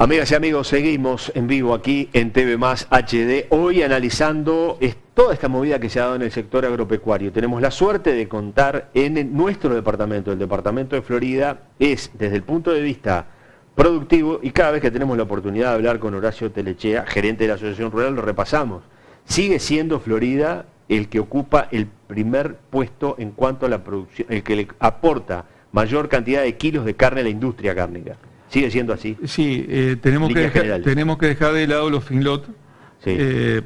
Amigas y amigos, seguimos en vivo aquí en TV Más HD, hoy analizando toda esta movida que se ha dado en el sector agropecuario. Tenemos la suerte de contar en nuestro departamento, el departamento de Florida, es desde el punto de vista productivo, y cada vez que tenemos la oportunidad de hablar con Horacio Telechea, gerente de la Asociación Rural, lo repasamos. Sigue siendo Florida el que ocupa el primer puesto en cuanto a la producción, el que le aporta mayor cantidad de kilos de carne a la industria cárnica. ¿Sigue siendo así? Sí, tenemos que dejar de lado los feedlot, sí.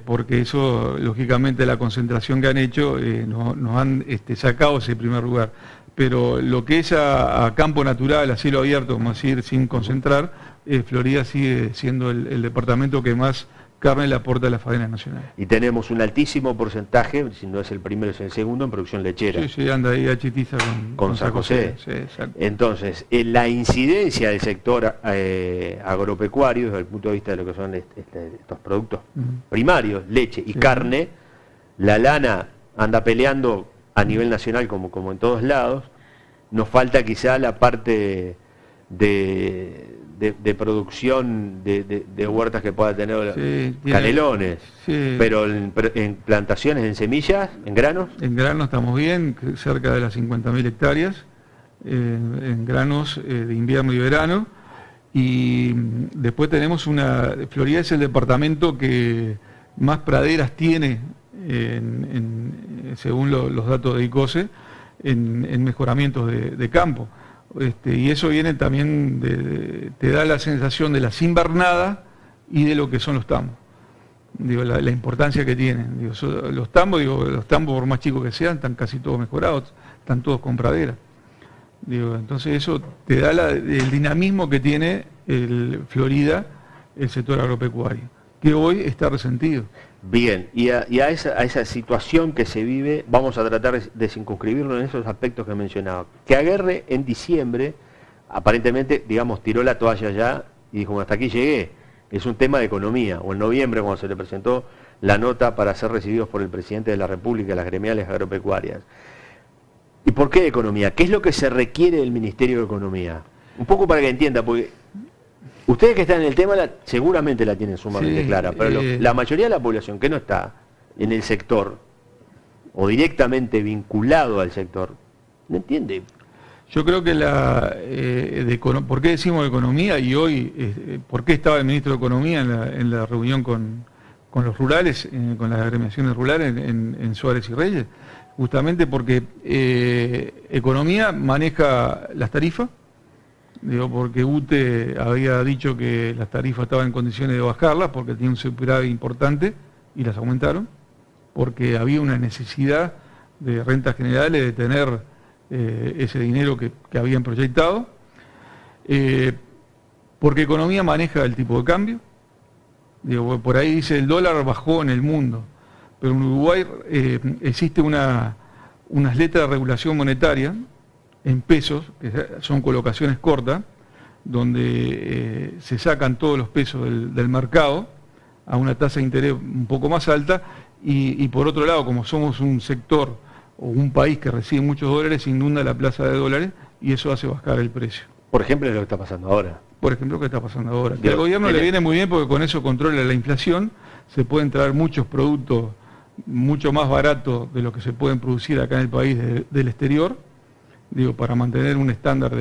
Porque eso, lógicamente, la concentración que han hecho nos han sacado ese primer lugar. Pero lo que es a campo natural, a cielo abierto, como decir, sin concentrar, Florida sigue siendo el departamento que más carne le aporta a la faena nacional. Y tenemos un altísimo porcentaje, si no es el primero, es el segundo, en producción lechera. Sí, anda ahí a chitiza con San José. Sí, exacto. Entonces, la incidencia del sector agropecuario, desde el punto de vista de lo que son estos productos primarios, leche y carne, la lana anda peleando a nivel nacional como en todos lados. Nos falta quizá la parte de producción de huertas que pueda tener Canelones, pero en plantaciones, en semillas, en granos. En granos estamos bien, cerca de las 50.000 hectáreas, en granos de invierno y verano, y después tenemos Florida es el departamento que más praderas tiene, según los datos de ICOSE, en mejoramientos de campo. Y eso viene también, te da la sensación de las invernadas y de lo que son los tambos. Digo, la importancia que tienen. Digo, los tambos por más chicos que sean, están casi todos mejorados, están todos con pradera. Digo, entonces eso te da el dinamismo que tiene Florida, el sector agropecuario, que hoy está resentido. Bien, y a esa situación que se vive, vamos a tratar de circunscribirlo en esos aspectos que mencionaba. Que Aguerre en diciembre, aparentemente, digamos, tiró la toalla ya y dijo, hasta aquí llegué. Es un tema de economía. O en noviembre, cuando se le presentó la nota para ser recibidos por el presidente de la República, las gremiales agropecuarias. ¿Y por qué economía? ¿Qué es lo que se requiere del Ministerio de Economía? Un poco para que entienda, porque ustedes que están en el tema seguramente la tienen sumamente clara, pero la mayoría de la población que no está en el sector o directamente vinculado al sector, no entiende. Yo creo que ¿por qué decimos economía? Y hoy, ¿por qué estaba el ministro de Economía en la reunión con los rurales, con las agremiaciones rurales en Suárez y Reyes? Justamente porque Economía maneja las tarifas. Digo, porque UTE había dicho que las tarifas estaban en condiciones de bajarlas porque tenía un superávit importante y las aumentaron, porque había una necesidad de rentas generales de tener ese dinero que habían proyectado, porque Economía maneja el tipo de cambio. Digo, por ahí dice el dólar bajó en el mundo, pero en Uruguay existe unas letras de regulación monetaria en pesos, que son colocaciones cortas, donde se sacan todos los pesos del mercado a una tasa de interés un poco más alta, y por otro lado, como somos un sector o un país que recibe muchos dólares, inunda la plaza de dólares y eso hace bajar el precio. Por ejemplo, es lo que está pasando ahora. Por ejemplo, lo que está pasando ahora. Que al gobierno le viene muy bien porque con eso controla la inflación, se pueden traer muchos productos mucho más baratos de lo que se pueden producir acá en el país del exterior, digo, para mantener un estándar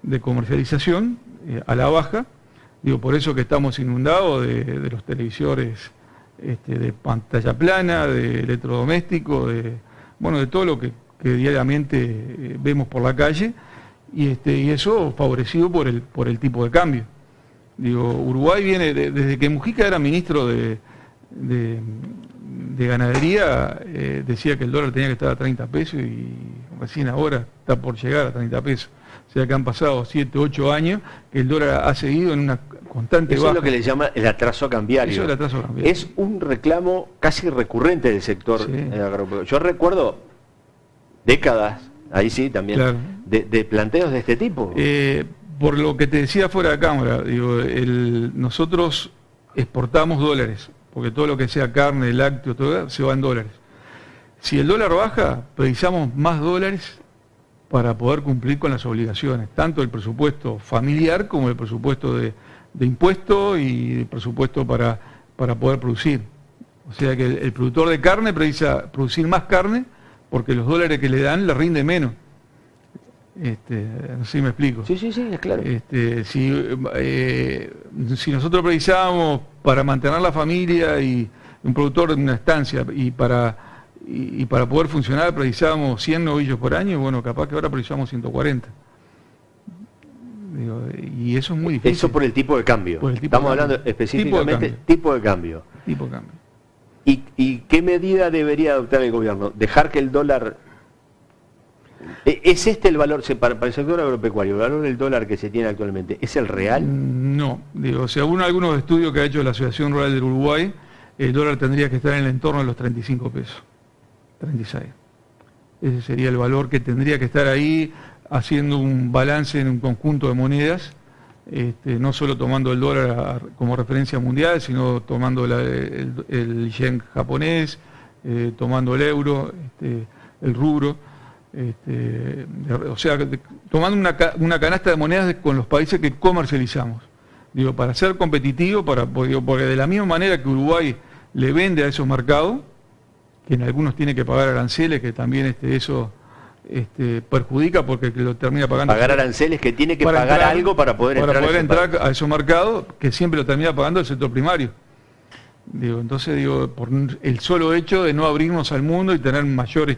de comercialización a la baja. Digo, por eso que estamos inundados de los televisores de pantalla plana, de electrodomésticos, de todo lo que diariamente vemos por la calle, y eso favorecido por el tipo de cambio. Digo, Uruguay viene, desde que Mujica era ministro de Ganadería, decía que el dólar tenía que estar a 30 pesos y recién ahora está por llegar a 30 pesos. O sea que han pasado 7, 8 años que el dólar ha seguido en una constante baja. Eso es lo que le llama el atraso cambiario. Eso es el atraso cambiario. Es un reclamo casi recurrente del sector agropecuario. Yo recuerdo décadas, ahí sí también, claro, de planteos de este tipo. Por lo que te decía fuera de cámara, digo, nosotros exportamos dólares, porque todo lo que sea carne, lácteo, todo se va en dólares. Si el dólar baja, precisamos más dólares para poder cumplir con las obligaciones, tanto el presupuesto familiar como el presupuesto de de impuestos y de presupuesto para poder producir. O sea que el productor de carne precisa producir más carne porque los dólares que le dan le rinde menos. No sé si me explico. Sí, es claro. Si nosotros precisábamos para mantener la familia y un productor en una estancia y para poder funcionar precisábamos 100 novillos por año, bueno, capaz que ahora precisamos 140. Y eso es muy difícil. Eso por el tipo de cambio. Estamos hablando específicamente tipo de cambio. Tipo de cambio. ¿Y qué medida debería adoptar el gobierno? ¿Dejar que el dólar... ¿Es este el valor, para el sector agropecuario, el valor del dólar que se tiene actualmente, es el real? No, según algunos estudios que ha hecho la Asociación Rural del Uruguay, el dólar tendría que estar en el entorno de los 35 pesos, 36. Ese sería el valor que tendría que estar ahí, haciendo un balance en un conjunto de monedas, no solo tomando el dólar como referencia mundial, sino tomando el yen japonés, tomando el euro, el rublo. O sea, tomando una canasta de monedas con los países que comercializamos, para ser competitivo, porque de la misma manera que Uruguay le vende a esos mercados, que en algunos tiene que pagar aranceles, que también eso perjudica porque lo termina pagando. Pagar aranceles, que tiene que pagar algo para poder entrar a esos mercados, que siempre lo termina pagando el sector primario. Entonces, por el solo hecho de no abrirnos al mundo y tener mayor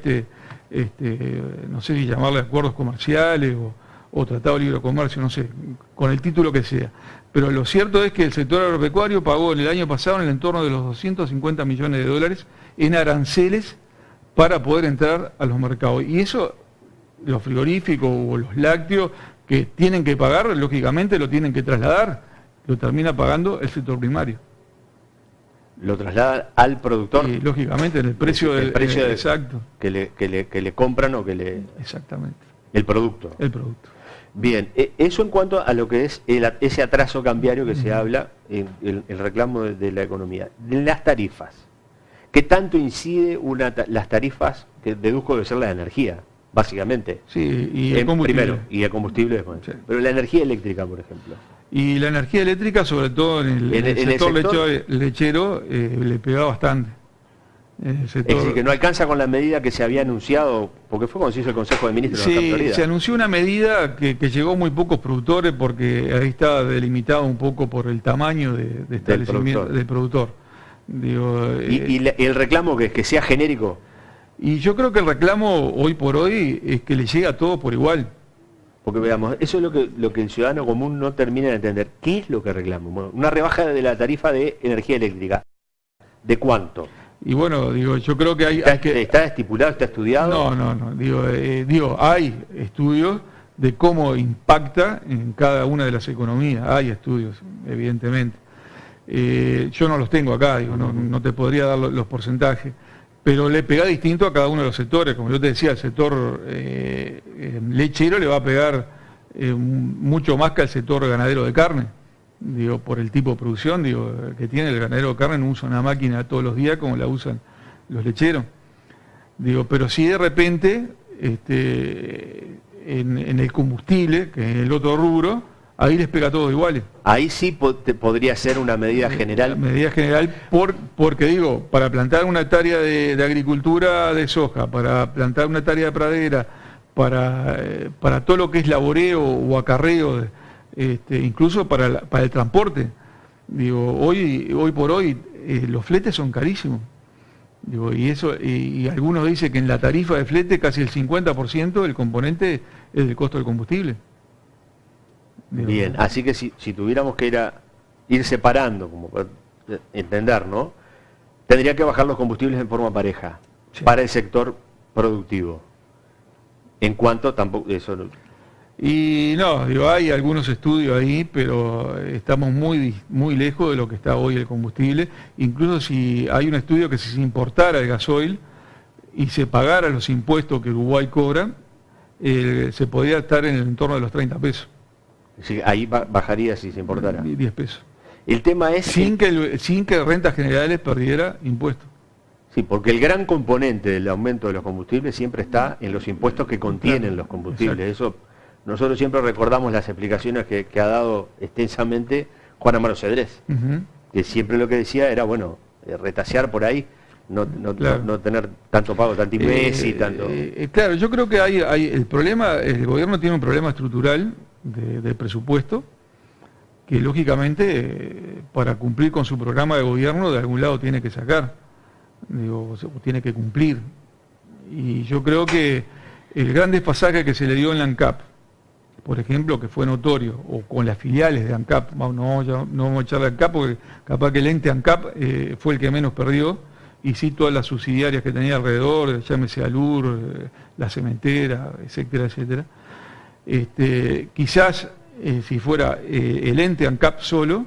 no sé si llamarle acuerdos comerciales o tratado de libre comercio, no sé, con el título que sea. Pero lo cierto es que el sector agropecuario pagó en el año pasado en el entorno de los 250 millones de dólares en aranceles para poder entrar a los mercados. Y eso, los frigoríficos o los lácteos que tienen que pagar, lógicamente lo tienen que trasladar, lo termina pagando el sector primario. Lo traslada al productor. Y lógicamente en el precio exacto. Que le compran o que le... Exactamente. El producto. El producto. Bien, eso en cuanto a lo que es ese atraso cambiario que se habla, el reclamo de la economía. De las tarifas. ¿Qué tanto incide las tarifas, que deduzco debe ser la energía, básicamente? Sí, y el combustible. Primero, y el combustible después. Sí. Pero la energía eléctrica, por ejemplo. Y la energía eléctrica, sobre todo en el sector lechero, le pega bastante. Es decir, que no alcanza con la medida que se había anunciado, porque fue cuando se hizo el Consejo de Ministros de la Florida. Se anunció una medida que llegó a muy pocos productores, porque ahí está delimitado un poco por el tamaño de establecimiento del productor. ¿Y el reclamo que sea genérico? Y yo creo que el reclamo hoy por hoy es que le llegue a todos por igual. Porque veamos, eso es lo que el ciudadano común no termina de entender. ¿Qué es lo que reclama? Bueno, una rebaja de la tarifa de energía eléctrica. ¿De cuánto? Y bueno, yo creo que ¿Está estipulado, está estudiado? No. Hay estudios de cómo impacta en cada una de las economías. Hay estudios, evidentemente. Yo no los tengo acá, no te podría dar los porcentajes. Pero le pega distinto a cada uno de los sectores. Como yo te decía, el sector lechero le va a pegar mucho más que al sector ganadero de carne. Por el tipo de producción que tiene el ganadero de carne, no usa una máquina todos los días como la usan los lecheros. Pero si de repente, en el combustible, que es el otro rubro, ahí les pega todo iguales. Ahí sí podría ser una medida general. Medida general porque para plantar una hectárea de agricultura de soja, para plantar una hectárea de pradera, para todo lo que es laboreo o acarreo, incluso para el transporte. Hoy por hoy los fletes son carísimos. Y algunos dicen que en la tarifa de flete casi el 50% del componente es del costo del combustible. Bien, así que si tuviéramos que ir separando, como para entender, ¿no? Tendría que bajar los combustibles en forma pareja, sí, para el sector productivo. En cuanto tampoco eso no... Y no, hay algunos estudios ahí, pero estamos muy lejos de lo que está hoy el combustible. Incluso si hay un estudio que si se importara el gasoil y se pagara los impuestos que Uruguay cobra, se podría estar en el entorno de los 30 pesos. Sí, ahí bajaría si se importara. 10 pesos. El tema es... Sin que Rentas Generales perdiera impuestos. Sí, porque el gran componente del aumento de los combustibles siempre está en los impuestos que contienen los combustibles. Exacto. Eso nosotros siempre recordamos las explicaciones que ha dado extensamente Juan Amaro Cedrés, que siempre lo que decía era, bueno, retasear por ahí, no tener tanto pago, tanto mes y tanto... Claro, yo creo que hay el problema, el gobierno tiene un problema estructural de presupuesto, que lógicamente para cumplir con su programa de gobierno de algún lado tiene que sacar, o tiene que cumplir. Y yo creo que el gran desfasaje que se le dio en la ANCAP, por ejemplo, que fue notorio, o con las filiales de ANCAP, no vamos a echarle a ANCAP porque capaz que el ente ANCAP fue el que menos perdió, y sí todas las subsidiarias que tenía alrededor, llámese Alur, la cementera, etcétera, etcétera. Quizás si fuera el ente ANCAP solo,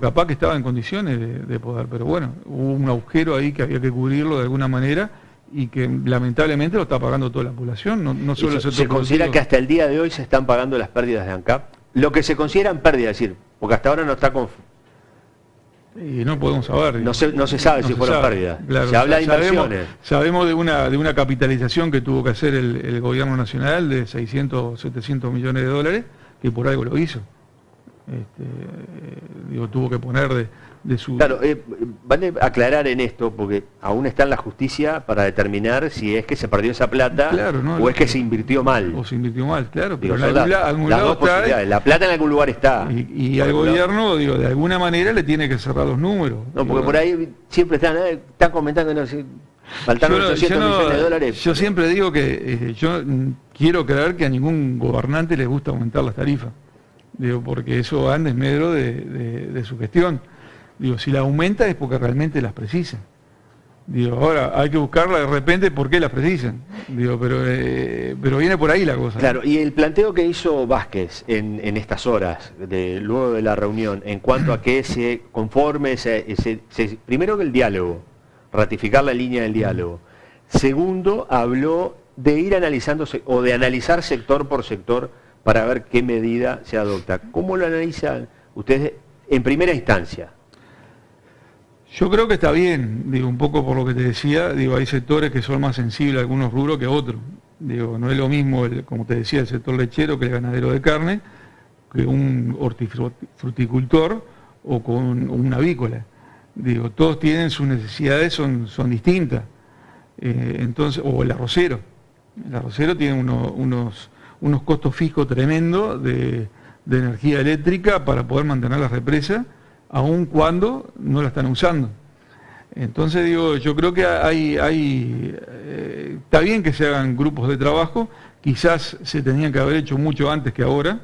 capaz que estaba en condiciones de poder, pero bueno, hubo un agujero ahí que había que cubrirlo de alguna manera y que lamentablemente lo está pagando toda la población, no solo el sector. ¿Se considera que hasta el día de hoy se están pagando las pérdidas de ANCAP? Lo que se consideran pérdidas, es decir, porque hasta ahora no está y no podemos saber. No se sabe si fueron pérdidas. Claro, se habla de inversiones. Sabemos de una capitalización que tuvo que hacer el gobierno nacional de 600, 700 millones de dólares, que por algo lo hizo. Tuvo que poner de su... Claro, vale aclarar en esto, porque aún está en la justicia para determinar si es que se perdió esa plata, claro, o es que se invirtió mal. O se invirtió mal, claro, pero en algún lado está, la plata en algún lugar está. Y al gobierno, de alguna manera le tiene que cerrar los números. No, porque por ahí siempre están comentando que faltaron 800 millones de dólares. Yo siempre digo que yo quiero creer que a ningún gobernante le gusta aumentar las tarifas. Porque eso va en desmedro de su gestión. Si la aumenta es porque realmente las precisan. Ahora hay que buscarla de repente por qué las precisan. Pero viene por ahí la cosa. Claro, y el planteo que hizo Vázquez en estas horas, luego de la reunión, en cuanto a que se conforme, primero que el diálogo, ratificar la línea del diálogo. Segundo, habló de ir analizándose o de analizar sector por sector para ver qué medida se adopta. ¿Cómo lo analizan ustedes en primera instancia? Yo creo que está bien, un poco por lo que te decía, hay sectores que son más sensibles a algunos rubros que a otros. No es lo mismo, como te decía, el sector lechero que el ganadero de carne, que un hortifruticultor o con un avícola. Todos tienen sus necesidades, son distintas. Entonces, o el arrocero. El arrocero tiene unos costos fijos tremendos de energía eléctrica para poder mantener la represa, aun cuando no la están usando. Entonces yo creo que está bien que se hagan grupos de trabajo, quizás se tenían que haber hecho mucho antes que ahora,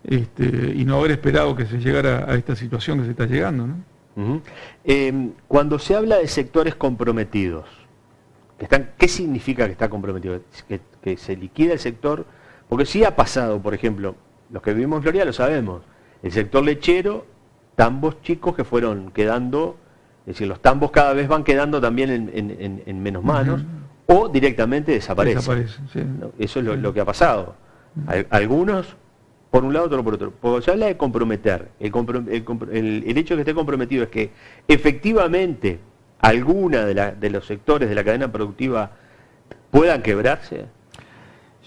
y no haber esperado que se llegara a esta situación que se está llegando, ¿no? Cuando se habla de sectores comprometidos, ¿qué significa que está comprometido? Que se liquida el sector, porque sí ha pasado, por ejemplo, los que vivimos en Florida lo sabemos, el sector lechero, tambos chicos que fueron quedando, es decir, los tambos cada vez van quedando también en menos manos, o directamente desaparecen. Sí. ¿No? Eso es lo que ha pasado. Algunos por un lado, otro por otro. Porque se habla de comprometer. El hecho de que esté comprometido es que efectivamente alguna de los sectores de la cadena productiva puedan quebrarse.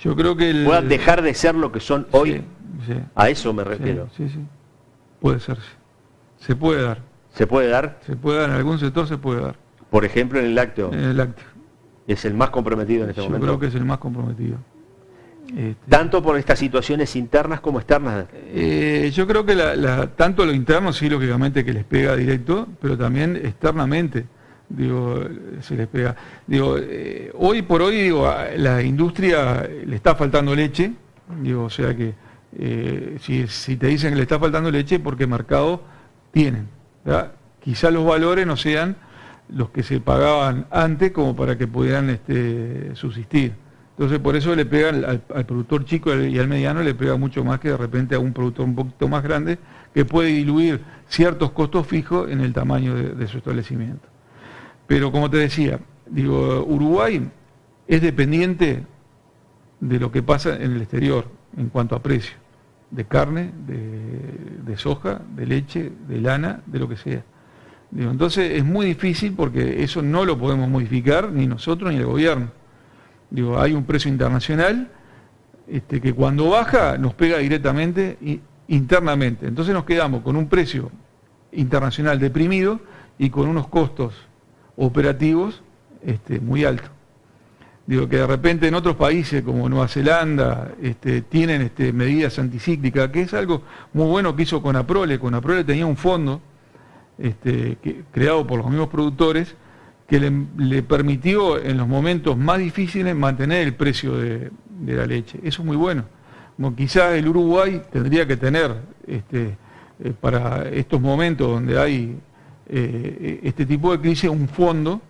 Yo creo que puedan dejar de ser lo que son hoy. Sí. A eso me refiero. Sí. Puede ser. Se puede dar. ¿Se puede dar? Se puede dar, en algún sector se puede dar. Por ejemplo, en el lácteo. En el lácteo. Es el más comprometido en este momento. Yo creo que es el más comprometido. Tanto por estas situaciones internas como externas. Yo creo que tanto lo interno sí, lógicamente que les pega directo, pero también externamente, se les pega. Hoy por hoy, la industria le está faltando leche, o sea que si te dicen que le está faltando leche, porque mercado tienen, ¿verdad? Quizá los valores no sean los que se pagaban antes como para que pudieran subsistir. Entonces por eso le pegan al productor chico y al mediano, le pega mucho más que de repente a un productor un poquito más grande que puede diluir ciertos costos fijos en el tamaño de su establecimiento. Pero como te decía, Uruguay es dependiente de lo que pasa en el exterior en cuanto a precio, de carne, de soja, de leche, de lana, de lo que sea. Entonces es muy difícil porque eso no lo podemos modificar ni nosotros ni el gobierno. Hay un precio internacional que cuando baja nos pega directamente internamente. Entonces nos quedamos con un precio internacional deprimido y con unos costos operativos muy altos. Digo que de repente en otros países como Nueva Zelanda tienen medidas anticíclicas, que es algo muy bueno que hizo Conaprole. Conaprole tenía un fondo creado por los mismos productores que le permitió en los momentos más difíciles mantener el precio de la leche. Eso es muy bueno. Como quizás el Uruguay tendría que tener para estos momentos donde hay este tipo de crisis un fondo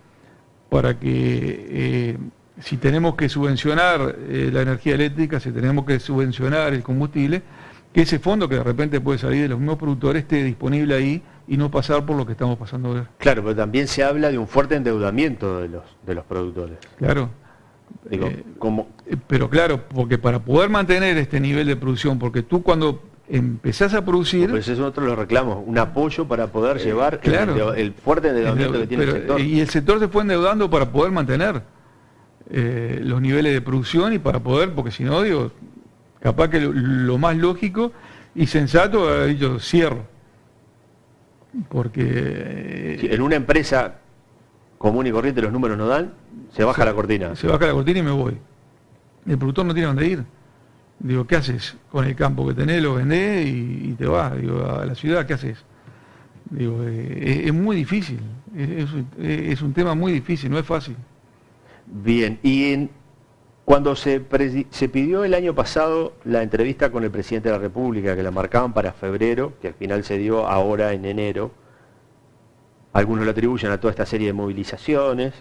para que si tenemos que subvencionar la energía eléctrica, si tenemos que subvencionar el combustible, que ese fondo que de repente puede salir de los mismos productores esté disponible ahí y no pasar por lo que estamos pasando ahora. Claro, pero también se habla de un fuerte endeudamiento de los productores. Claro. Digo, pero claro, porque para poder mantener este nivel de producción, porque tú cuando empezás a producir... Pero eso es otro de los reclamos, un apoyo para poder llevar claro, el fuerte endeudamiento que tiene el sector. Y el sector se fue endeudando para poder mantener los niveles de producción y para poder, porque si no, digo, capaz que lo más lógico y sensato, yo cierro. Porque... Si en una empresa común y corriente los números no dan, se baja la cortina. Se baja la cortina y me voy. El productor no tiene dónde ir. Digo, ¿qué haces con el campo que tenés? Lo vendés y te vas. Digo, a la ciudad, ¿qué haces? Digo, es muy difícil. Es un tema muy difícil, no es fácil. Bien, y cuando se pidió el año pasado la entrevista con el presidente de la República, que la marcaban para febrero, que al final se dio ahora en enero, algunos lo atribuyen a toda esta serie de movilizaciones,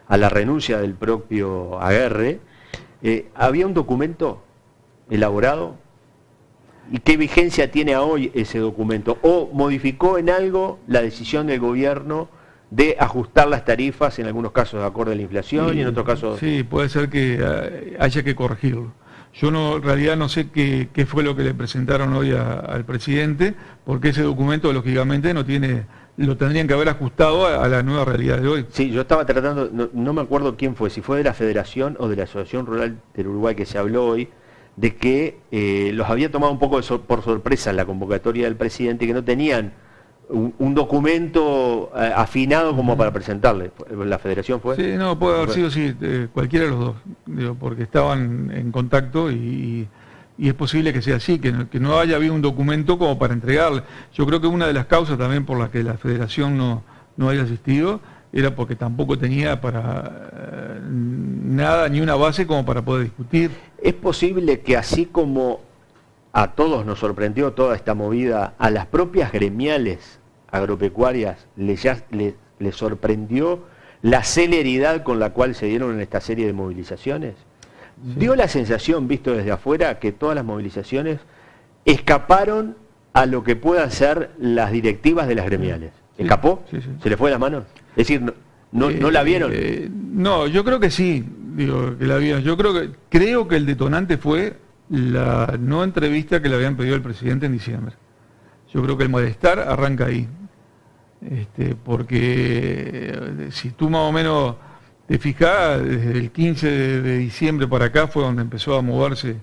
a la renuncia del propio Aguerre, ¿había un documento elaborado? ¿Y qué vigencia tiene hoy ese documento? ¿O modificó en algo la decisión del gobierno de ajustar las tarifas, en algunos casos de acuerdo a la inflación y en otros casos... Sí, puede ser que haya que corregirlo. Yo en realidad no sé qué fue lo que le presentaron hoy al presidente, porque ese documento lógicamente lo tendrían que haber ajustado a la nueva realidad de hoy. Sí, yo estaba tratando, no me acuerdo quién fue, si fue de la Federación o de la Asociación Rural del Uruguay que se habló hoy, de que los había tomado un poco por sorpresa la convocatoria del presidente, que no tenían un documento afinado como para presentarle. ¿La Federación fue? Sí, no, puede haber sido sí, cualquiera de los dos, digo, porque estaban en contacto y es posible que sea así, que no haya habido un documento como para entregarle. Yo creo que una de las causas también por las que la Federación no haya asistido era porque tampoco tenía para nada, ni una base como para poder discutir. Es posible que así como a todos nos sorprendió toda esta movida, a las propias gremiales agropecuarias les sorprendió la celeridad con la cual se dieron en esta serie de movilizaciones. Sí. Dio la sensación, visto desde afuera, que todas las movilizaciones escaparon a lo que puedan ser las directivas de las gremiales. Sí. ¿Escapó? Sí, sí. ¿Se le fue de las manos? Es decir, ¿no la vieron? No, yo creo que sí, digo, que la vieron. Yo creo que el detonante fue la no entrevista que le habían pedido al presidente en diciembre. Yo creo que el malestar arranca ahí. Porque si tú más o menos te fijás, desde el 15 de diciembre para acá fue donde empezó a moverse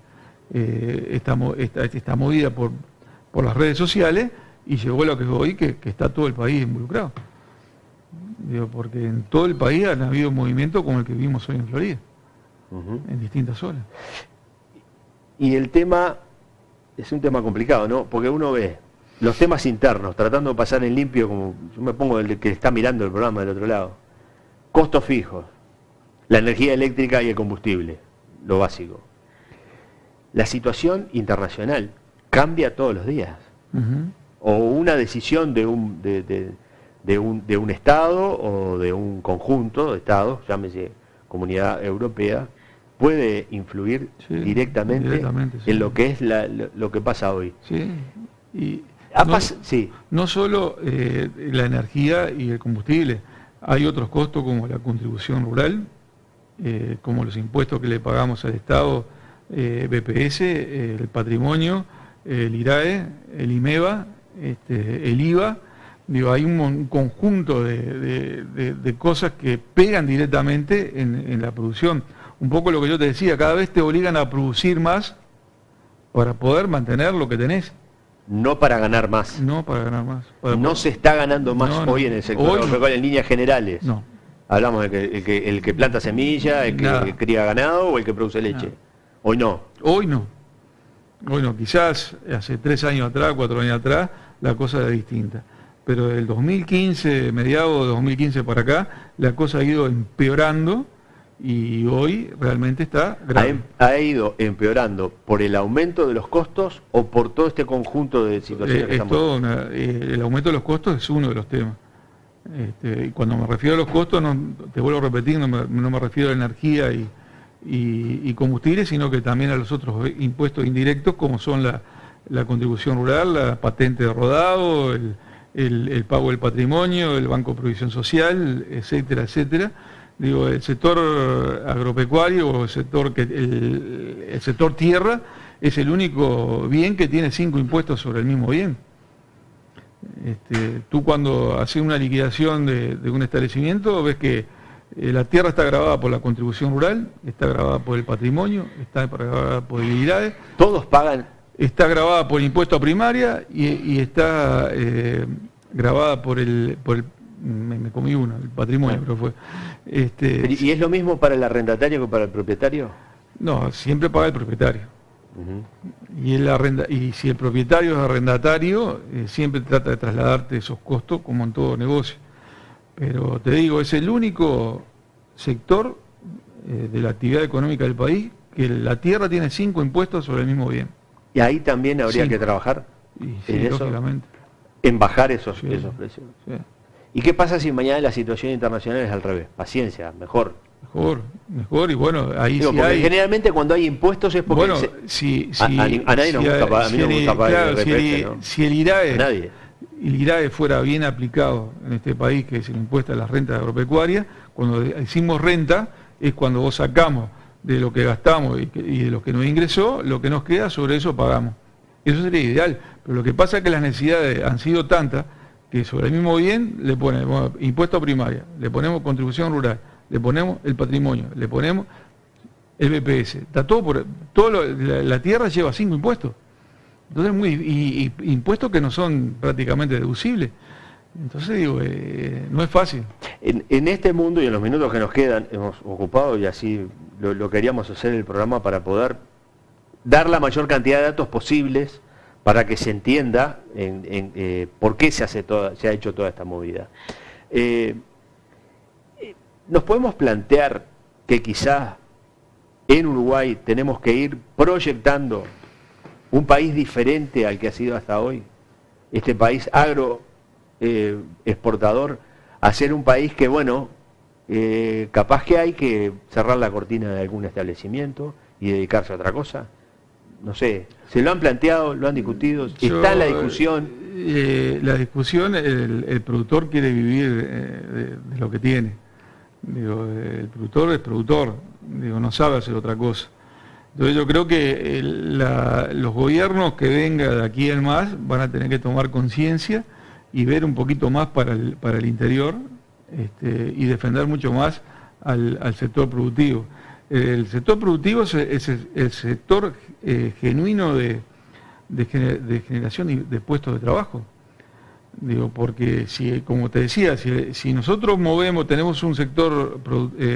esta movida por las redes sociales y llegó a lo que es hoy, que está todo el país involucrado. Digo, porque en todo el país han habido movimientos como el que vimos hoy en Florida, en distintas zonas. Y el tema es un tema complicado, ¿no? Porque uno ve los temas internos, tratando de pasar en limpio, como yo me pongo el que está mirando el programa del otro lado. Costos fijos, la energía eléctrica y el combustible, lo básico. La situación internacional cambia todos los días. O una decisión de un Estado o de un conjunto de Estados, llámese Comunidad Europea, puede influir directamente sí, en lo que es lo que pasa hoy. Sí. Y sí. No solo la energía y el combustible, hay otros costos como la contribución rural, como los impuestos que le pagamos al Estado, BPS, el patrimonio, el IRAE, el IMEVA, el IVA. Digo, hay un conjunto de cosas que pegan directamente en la producción. Un poco lo que yo te decía, cada vez te obligan a producir más para poder mantener lo que tenés. no para ganar más. No para ganar más. No se está ganando más hoy en el sector agropecuario en líneas generales. No. Hablamos de el que planta semilla, el que cría ganado o el que produce leche. Hoy no. Hoy no. Hoy no. Quizás hace 3 años atrás, 4 años atrás, la cosa era distinta. Pero del 2015, mediados de 2015 para acá, la cosa ha ido empeorando y hoy realmente está grave. ¿Ha ido empeorando por el aumento de los costos o por todo este conjunto de situaciones que estamos? El aumento de los costos es uno de los temas. Y cuando me refiero a los costos, te vuelvo a repetir, no me refiero a energía y combustibles, sino que también a los otros impuestos indirectos, como son la contribución rural, la patente de rodado, el pago del patrimonio, el Banco de Provisión Social, etcétera, etcétera. Digo, el sector agropecuario o el sector tierra es el único bien que tiene 5 impuestos sobre el mismo bien. Tú cuando haces una liquidación de un establecimiento ves que la tierra está grabada por la contribución rural, está grabada por el patrimonio, está grabada por el IRAE. Todos pagan. Está grabada por el impuesto a primaria y está grabada por el me comí uno, el patrimonio, pero fue. ¿Y es lo mismo para el arrendatario que para el propietario? No, siempre paga el propietario. Y si el propietario es arrendatario, siempre trata de trasladarte esos costos, como en todo negocio. Pero te digo, es el único sector de la actividad económica del país que la tierra tiene 5 impuestos sobre el mismo bien. ¿Y ahí también habría que trabajar? Sí, lógicamente. En bajar esos precios. Sí. ¿Y qué pasa si mañana la situación internacional es al revés? Paciencia, mejor. Mejor, y bueno, ahí digo, sí porque hay... generalmente cuando hay impuestos es porque... Bueno, a nadie nos gusta, a mí no me gusta pagar el IRPF, ¿no? Si el IRAE fuera bien aplicado en este país, que es el impuesto a las rentas agropecuarias, cuando decimos renta, es cuando vos sacamos de lo que gastamos y de lo que nos ingresó, lo que nos queda, sobre eso pagamos. Eso sería ideal, pero lo que pasa es que las necesidades han sido tantas que sobre el mismo bien le ponemos impuesto a primaria, le ponemos contribución rural, le ponemos el patrimonio, le ponemos el BPS. Está la tierra lleva 5 impuestos. Entonces, impuestos que no son prácticamente deducibles. Entonces, digo, no es fácil. En este mundo y en los minutos que nos quedan, hemos ocupado y así lo queríamos hacer el programa para poder dar la mayor cantidad de datos posibles para que se entienda por qué se ha hecho toda esta movida. Nos podemos plantear que quizás en Uruguay tenemos que ir proyectando un país diferente al que ha sido hasta hoy, este país exportador, a ser un país que, bueno, capaz que hay que cerrar la cortina de algún establecimiento y dedicarse a otra cosa. No sé, ¿se lo han planteado, lo han discutido? ¿Está en la discusión? La discusión, el productor quiere vivir de lo que tiene. Digo, el productor es productor, digo, no sabe hacer otra cosa. Entonces yo creo que los gobiernos que vengan de aquí en más van a tener que tomar conciencia y ver un poquito más para el interior y defender mucho más al sector productivo. El sector productivo es el sector genuino de generación de puestos de trabajo. Digo, porque si, como te decía, si nosotros tenemos un sector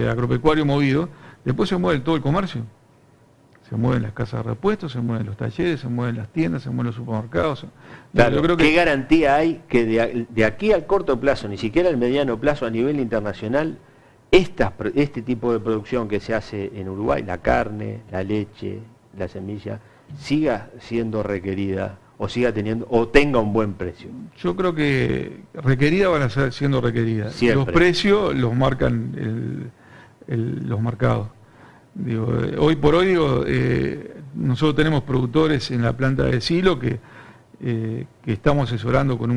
agropecuario movido, después se mueve todo el comercio. Se mueven las casas de repuestos, se mueven los talleres, se mueven las tiendas, se mueven los supermercados. Claro, yo creo que... ¿Qué garantía hay que de aquí al corto plazo, ni siquiera al mediano plazo, a nivel internacional, este tipo de producción que se hace en Uruguay, la carne, la leche, la semilla, siga siendo requerida o siga teniendo o tenga un buen precio? Yo creo que requeridas van a ser siendo requeridas. Siempre. Los precios los marcan los mercados. Digo, hoy por hoy nosotros tenemos productores en la planta de Silo que estamos asesorando con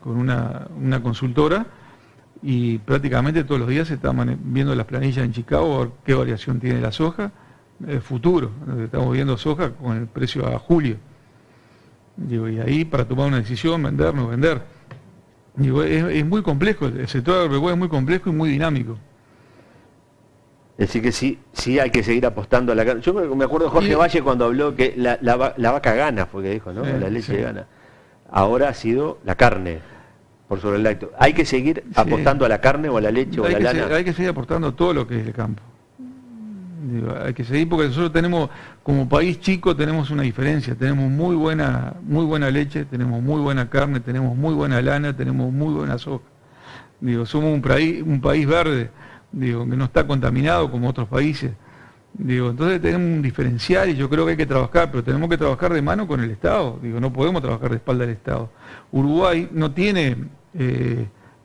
una consultora y prácticamente todos los días se están viendo las planillas en Chicago, a ver qué variación tiene la soja, futuro. Estamos viendo soja con el precio a julio. Digo, y ahí para tomar una decisión, vender, no vender. Digo, es muy complejo, el sector agropecuario es muy complejo y muy dinámico. Es decir que sí hay que seguir apostando a la carne. Yo me acuerdo de Jorge Valle cuando habló que la vaca gana, fue que dijo, ¿no? La leche gana. ahora ha sido la carne por sobre el lácteo. ¿Hay que seguir apostando a la carne o a la leche o a la lana? Hay que seguir aportando a todo lo que es el campo. Digo, hay que seguir porque nosotros tenemos, como país chico, tenemos una diferencia. Tenemos muy buena leche, tenemos muy buena carne, tenemos muy buena lana, tenemos muy buena soja. Digo, somos un país verde, digo, que no está contaminado como otros países. Digo, entonces tenemos un diferencial y yo creo que hay que trabajar, pero tenemos que trabajar de mano con el Estado. Digo, no podemos trabajar de espalda del Estado. Uruguay no tiene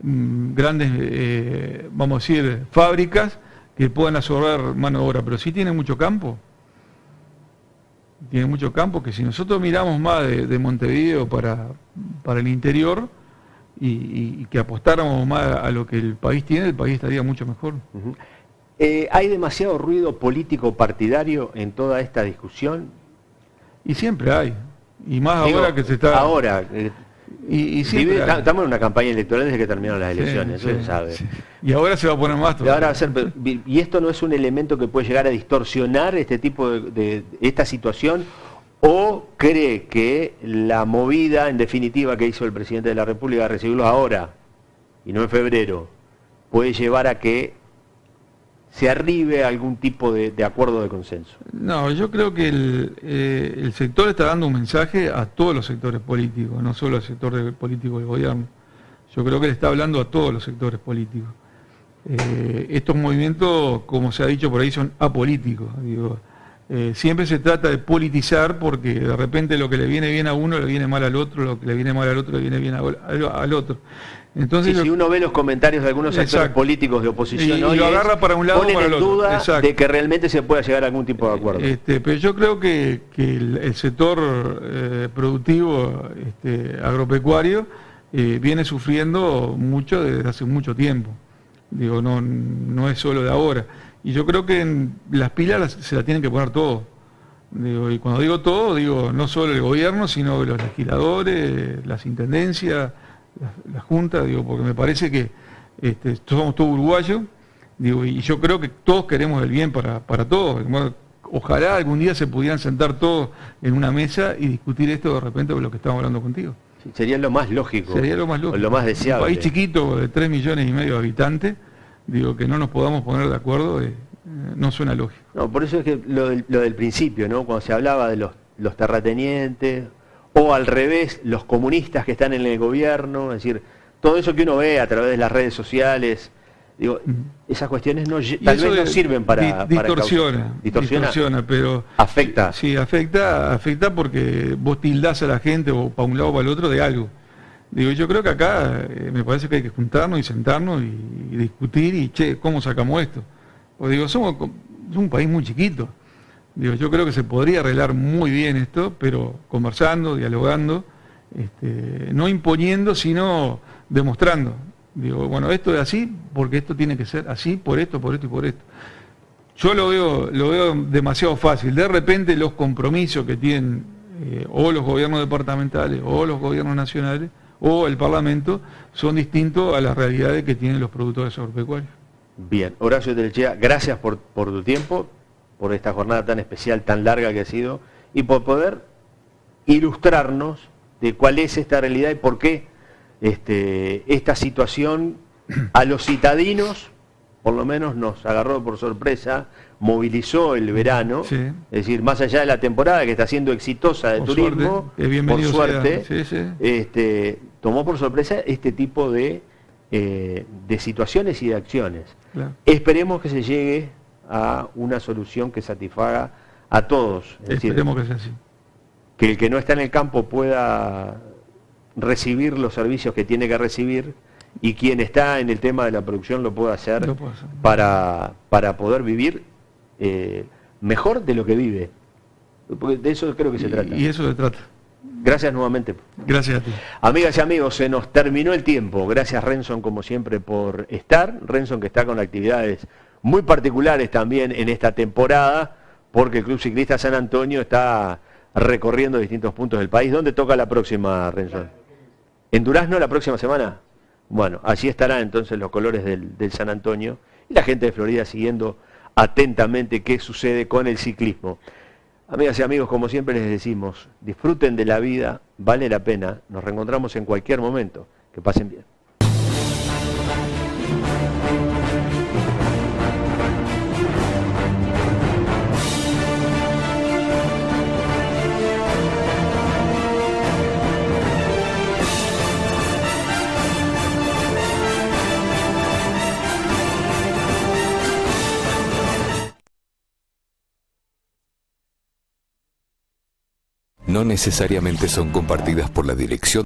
grandes, vamos a decir, fábricas que puedan absorber mano de obra, pero sí tiene mucho campo. Tiene mucho campo que si nosotros miramos más de Montevideo para el interior y que apostáramos más a lo que el país tiene, el país estaría mucho mejor. Uh-huh. ¿Hay demasiado ruido político partidario en toda esta discusión? Y siempre hay. Y más ahora que se está... Ahora... Y siempre estamos en una campaña electoral desde que terminaron las elecciones, eso se sabe. Sí. Y ahora se va a poner más todavía. Ahora va a ser, ¿y esto no es un elemento que puede llegar a distorsionar este tipo de esta situación? ¿O cree que la movida, en definitiva, que hizo el presidente de la República de recibirlos ahora, y no en febrero, puede llevar a que se arribe a algún tipo de acuerdo de consenso? No, yo creo que el sector está dando un mensaje a todos los sectores políticos, no solo al sector político del gobierno. Yo creo que le está hablando a todos los sectores políticos. Estos movimientos, como se ha dicho por ahí, son apolíticos. Digo, siempre se trata de politizar porque de repente lo que le viene bien a uno le viene mal al otro, lo que le viene mal al otro le viene bien al otro. Entonces, si uno ve los comentarios de algunos actores políticos de oposición y lo agarra para un lado o para el otro, duda de que realmente se pueda llegar a algún tipo de acuerdo. Pero yo creo que el sector productivo agropecuario viene sufriendo mucho desde hace mucho tiempo. Digo, no es solo de ahora. Y yo creo que las pilas se las tienen que poner todos. Digo, y cuando digo todo, digo no solo el gobierno, sino los legisladores, las intendencias, la Junta, digo, porque me parece que somos todos uruguayos, digo, y yo creo que todos queremos el bien para todos. Ojalá algún día se pudieran sentar todos en una mesa y discutir esto de repente con lo que estamos hablando contigo. Sí, sería lo más lógico. Sería lo más lógico. Lo más deseable. Un país chiquito de 3,5 millones de habitantes, digo, que no nos podamos poner de acuerdo, no suena lógico. No, por eso es que lo del principio, ¿no? Cuando se hablaba de los terratenientes, o al revés, los comunistas que están en el gobierno, es decir, todo eso que uno ve a través de las redes sociales, digo, esas cuestiones tal vez no sirven para distorsiona, pero afecta. Sí, afecta porque vos tildás a la gente o para un lado o para el otro de algo. Digo, yo creo que acá me parece que hay que juntarnos y sentarnos y discutir y ¿cómo sacamos esto? Porque digo, somos un país muy chiquito. Digo, yo creo que se podría arreglar muy bien esto, pero conversando, dialogando, no imponiendo, sino demostrando. Digo, bueno, esto es así porque esto tiene que ser así, por esto y por esto. Yo lo veo demasiado fácil. De repente los compromisos que tienen o los gobiernos departamentales o los gobiernos nacionales o el Parlamento son distintos a las realidades que tienen los productores agropecuarios. Bien, Horacio Telechea, gracias por tu tiempo, por esta jornada tan especial, tan larga que ha sido, y por poder ilustrarnos de cuál es esta realidad y por qué esta situación a los citadinos, por lo menos nos agarró por sorpresa, movilizó el verano, sí. Es decir, más allá de la temporada que está siendo exitosa de turismo, por suerte, sí. Tomó por sorpresa este tipo de situaciones y de acciones. Claro. Esperemos que se llegue a una solución que satisfaga a todos. Es Esperemos decir, que sea así. Que el que no está en el campo pueda recibir los servicios que tiene que recibir y quien está en el tema de la producción lo pueda hacer, para poder vivir mejor de lo que vive. Porque de eso creo que se trata. Y eso se trata. Gracias nuevamente. Gracias a ti. Amigas y amigos, se nos terminó el tiempo. Gracias Renson como siempre por estar. Renson que está con actividades muy particulares también en esta temporada, porque el Club Ciclista San Antonio está recorriendo distintos puntos del país. ¿Dónde toca la próxima, Renson? ¿En Durazno la próxima semana? Bueno, allí estarán entonces los colores del San Antonio y la gente de Florida siguiendo atentamente qué sucede con el ciclismo. Amigas y amigos, como siempre les decimos, disfruten de la vida, vale la pena. Nos reencontramos en cualquier momento. Que pasen bien. No necesariamente son compartidas por la dirección